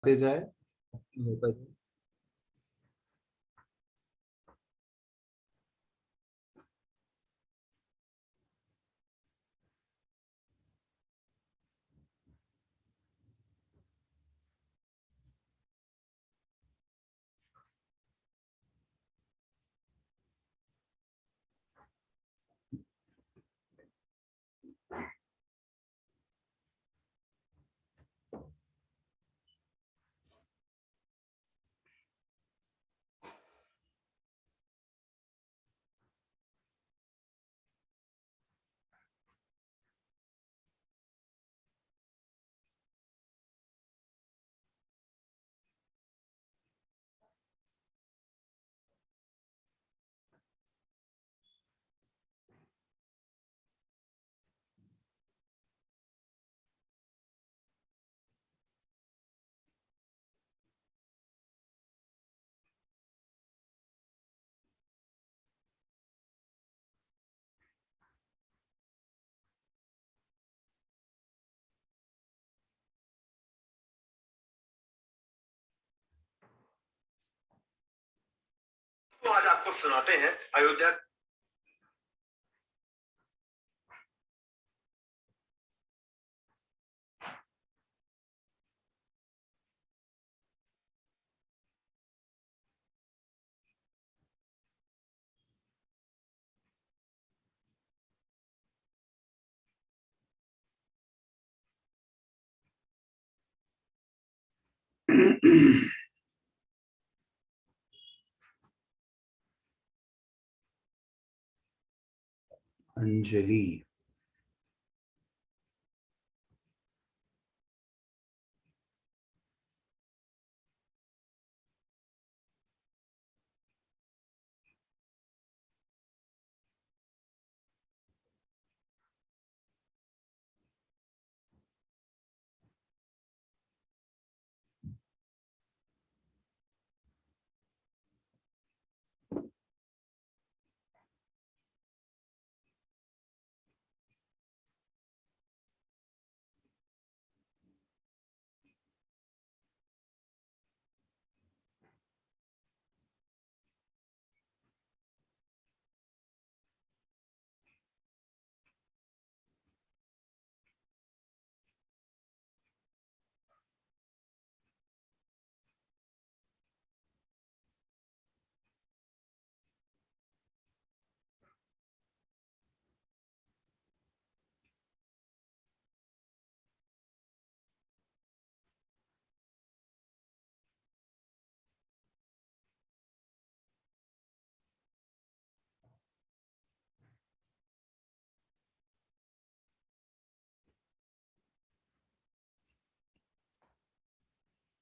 दे जाए। तो आज आपको सुनाते हैं अयोध्या। अंजलि,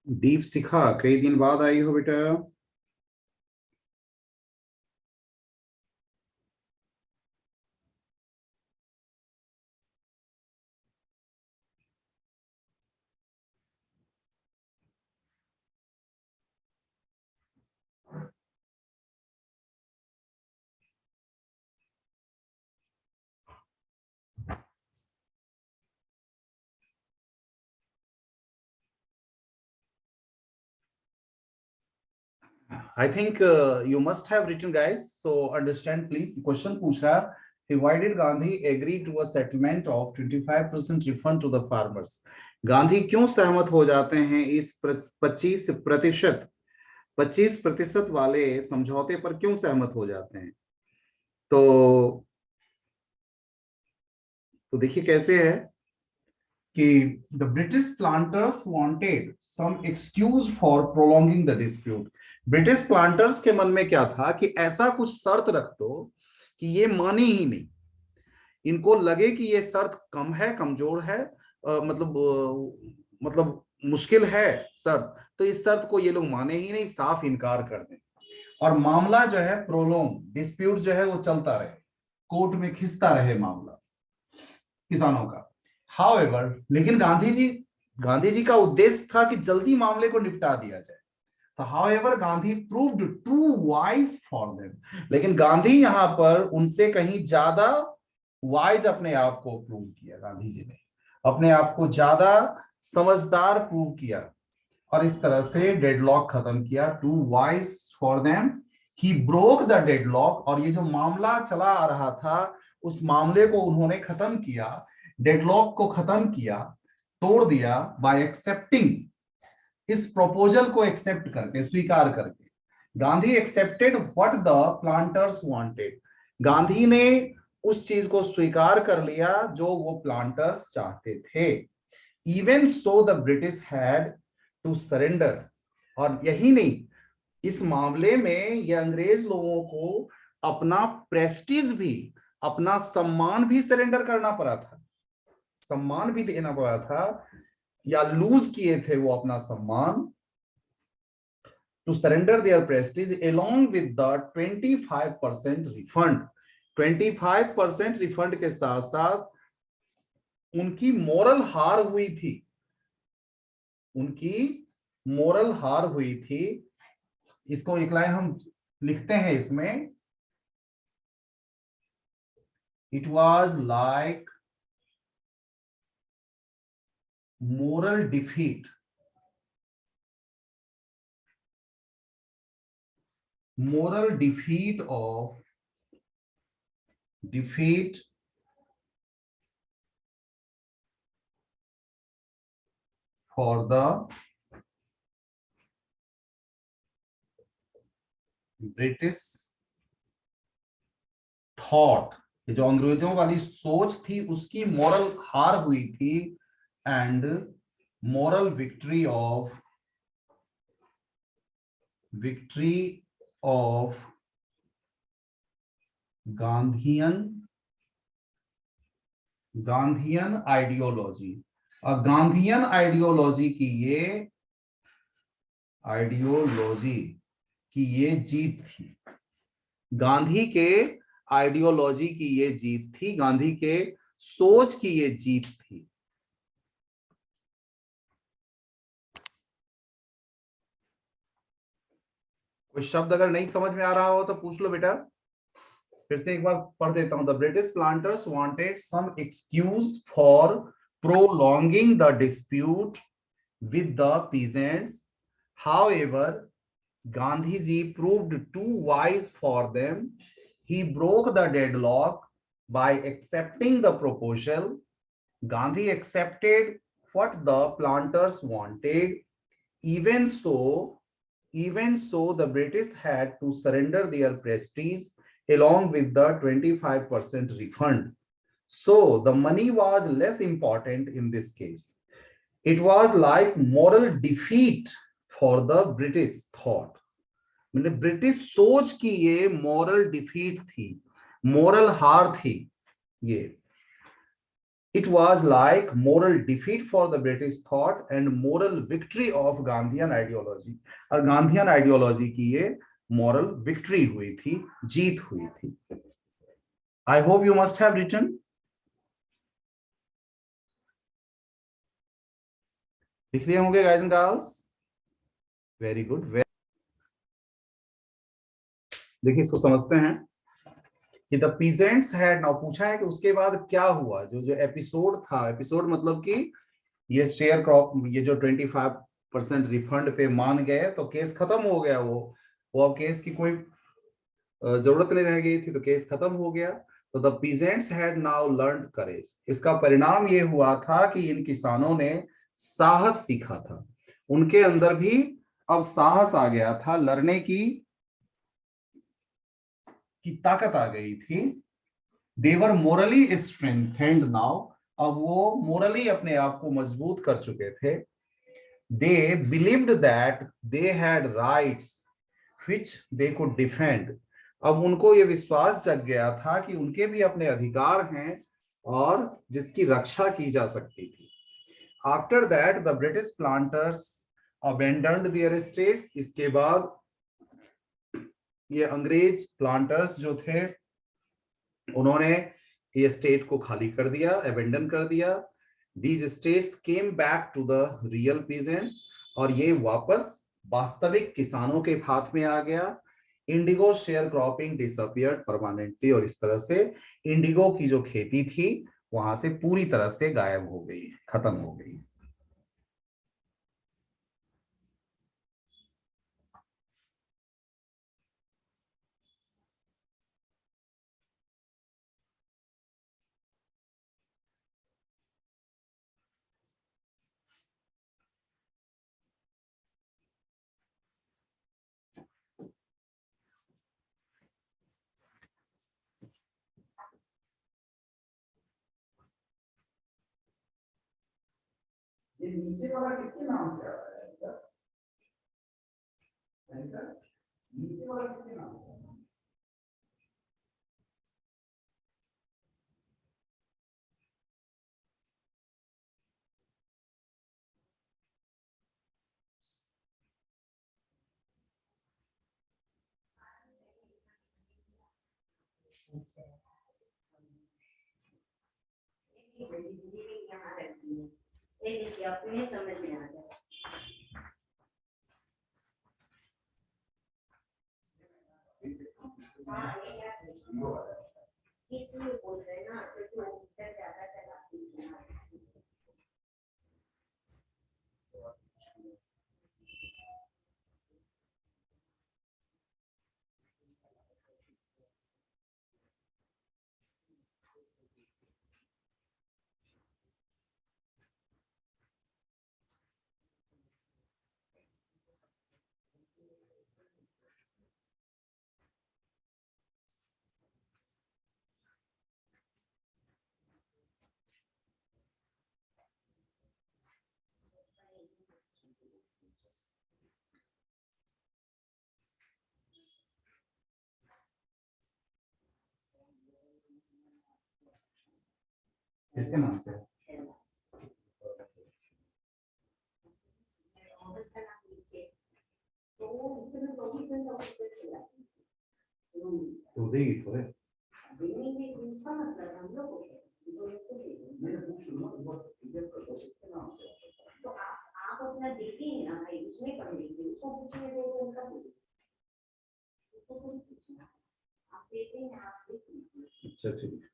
दीप शिखा, कई दिन बाद आई हो बेटा। I think you must have written, guys. So understand, please. Question पूछा कि why did Gandhi agree to a settlement of 25% refund to the farmers? Gandhi क्यों सहमत हो जाते हैं इस 25% वाले समझौते पर क्यों सहमत हो जाते हैं? तो देखिए कैसे है कि the British planters wanted some excuse for prolonging the dispute. British planters के मन में क्या था कि ऐसा कुछ शर्त रख दो कि ये माने ही नहीं, इनको लगे कि ये शर्त कम है, कमजोर है, मतलब मुश्किल है शर्त, तो इस शर्त को ये लोग माने ही नहीं, साफ इनकार कर दें और मामला जो है प्रोलोंग डिस्प्यूट जो है वो चलता रहे, कोर्ट में खिंचता रहे मामला किसानों का। हाउएवर, लेकिन गांधी जी का उद्देश्य था कि जल्दी मामले को निपटा दिया जाए। तो however Gandhi proved too wise for them, लेकिन गांधी यहां पर उनसे कहीं ज्यादा वाइज अपने आप को प्रूव किया। गांधी जी ने अपने आप को ज्यादा समझदार प्रूव किया और इस तरह से डेडलॉक खत्म किया। Too wise for them, he broke the deadlock. और ये जो मामला चला आ रहा था उस मामले को उन्होंने खत्म किया, डेडलॉक को खत्म किया, तोड़ दिया बाय एक्सेप्टिंग, इस प्रपोजल को एक्सेप्ट करके, स्वीकार करके। Gandhi accepted what the planters wanted. Gandhi ने उस चीज को स्वीकार कर लिया जो वो प्लांटर्स चाहते थे। Even so the British had to surrender. और यही नहीं, इस मामले में ये अंग्रेज लोगों को अपना प्रेस्टीज भी, अपना सम्मान भी सरेंडर करना पड़ा था, सम्मान भी देना पड़ा था, या लूज किए थे वो अपना सम्मान। To surrender their prestige along with the 25% refund. 25% refund के साथ साथ उनकी मोरल हार हुई थी, उनकी मोरल हार हुई थी। इसको एक लाइन हम लिखते हैं इसमें, it was like moral defeat, moral defeat for the British thought। ये जो अंग्रेजों वाली सोच थी उसकी मोरल हार हुई थी, and moral victory of Gandhian ideology. और गांधीयन आइडियोलॉजी की ये जीत थी। गांधी के आइडियोलॉजी की ये जीत थी, गांधी के सोच की ये जीत थी। कोई शब्द अगर नहीं समझ में आ रहा हो तो पूछ लो बेटा, फिर से एक बार पढ़ देता हूं। The British planters wanted some excuse for prolonging the dispute with the peasants. However, Gandhiji proved too wise for them. He broke the deadlock by accepting the proposal. Gandhi accepted what the planters wanted. Even so, the British had to surrender their prestige along with the 25% refund. So the money was less important in this case. It was like moral defeat for the British thought. मतलब British सोच की ये moral defeat थी, moral हार थी ये। It was like moral defeat for the British thought and moral victory of Gandhian ideology। और Gandhian ideology की ये मोरल विक्ट्री हुई थी, जीत हुई थी। I hope you must have written। लिख लिए होंगे guys and girls? Very good. देखिए इसको समझते हैं कि द पीजेंट्स हैड नाउ, पूछा है कि उसके बाद क्या हुआ। जो एपिसोड था, एपिसोड मतलब कि ये शेयर क्रॉप, ये जो 25% रिफंड पे मान गए तो केस खत्म हो गया। वो अब केस की कोई जरूरत नहीं रह गई थी, तो केस खत्म हो गया। तो the peasants had now learned courage. इसका परिणाम ये हुआ था कि इन किसानों ने साहस सीखा था, उनके अंदर भी अब साहस आ गया था, लड़ने की ताकत आ गई थी। देवर मोरली स्ट्रेंथेंड नाउ। अब वो मोरली अपने आप को मजबूत कर चुके थे। They believed that they had rights which they could defend. अब उनको ये विश्वास जग गया था कि उनके भी अपने अधिकार हैं और जिसकी रक्षा की जा सकती थी। After that the British planters abandoned their estates. इसके बाद ये अंग्रेज प्लांटर्स जो थे उन्होंने ये स्टेट को खाली कर दिया, अबेंडन कर दिया। These states came back to the real peasants. और ये वापस वास्तविक किसानों के हाथ में आ गया। Indigo share cropping disappeared permanently. और इस तरह से इंडिगो की जो खेती थी वहां से पूरी तरह से गायब हो गई, खत्म हो गई। नीचे वाला किसके नाम से आ रहा है? नीचे वाला किसके नाम से? अपने समझ में आ जाए। इसलिए बोल रहे हैं ना, क्योंकि वो मीटर ज्यादा चलाती है। किसके नाम से? तो देगी थोड़े। तो आप अपना देखिए ना भाई, उसमें पढ़ लीजिए, उसको पूछिए तो उनका उसको पूछना आप देते हैं, आप देख लीजिए। अच्छा ठीक है।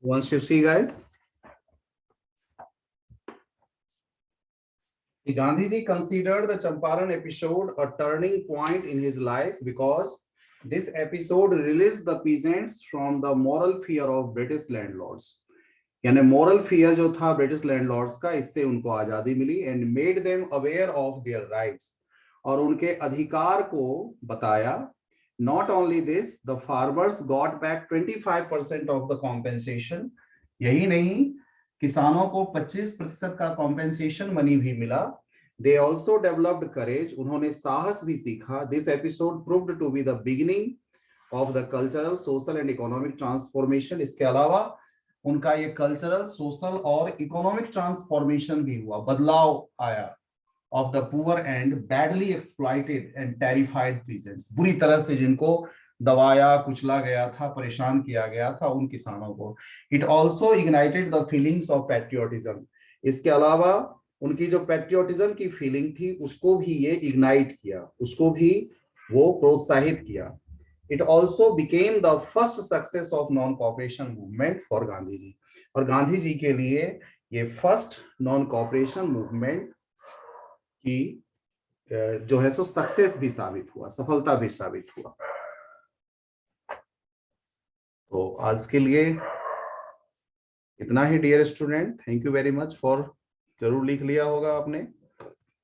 Once you see, guys, Gandhiji considered the Champaran episode a turning point in his life because this episode released the peasants from the moral fear of British landlords. यानी moral fear जो था British landlords का, इससे उनको आजादी मिली and made them aware of their rights, और उनके अधिकार को बताया. Not only this, the farmers got back 25% of the compensation. यही नहीं, किसानों को 25% का compensation money भी मिला. They also developed courage. उन्होंने साहस भी सीखा. This episode proved to be the beginning of the cultural, social and economic transformation. इसके अलावा उनका ये कल्चरल, सोशल और इकोनॉमिक ट्रांसफॉर्मेशन भी हुआ, बदलाव आया of the poor and badly exploited and terrified peasants. बुरी तरह से जिनको दबाया, कुचला गया था, परेशान किया गया था, उन किसानों को. It also ignited the feelings of patriotism. इसके अलावा उनकी जो पेट्रियोटिज्म की फीलिंग थी, उसको भी ये इग्नाइट किया, उसको भी वो प्रोत्साहित किया. It also became the first success of non-cooperation movement for Gandhi ji. और गांधी जी के लिए ये फर्स्ट नॉन कॉपरेशन मूवमेंट की जो है सो सक्सेस भी साबित हुआ, सफलता भी साबित हुआ. तो आज के लिए इतना ही dear student. Thank you very much for, जरूर लिख लिया होगा आपने.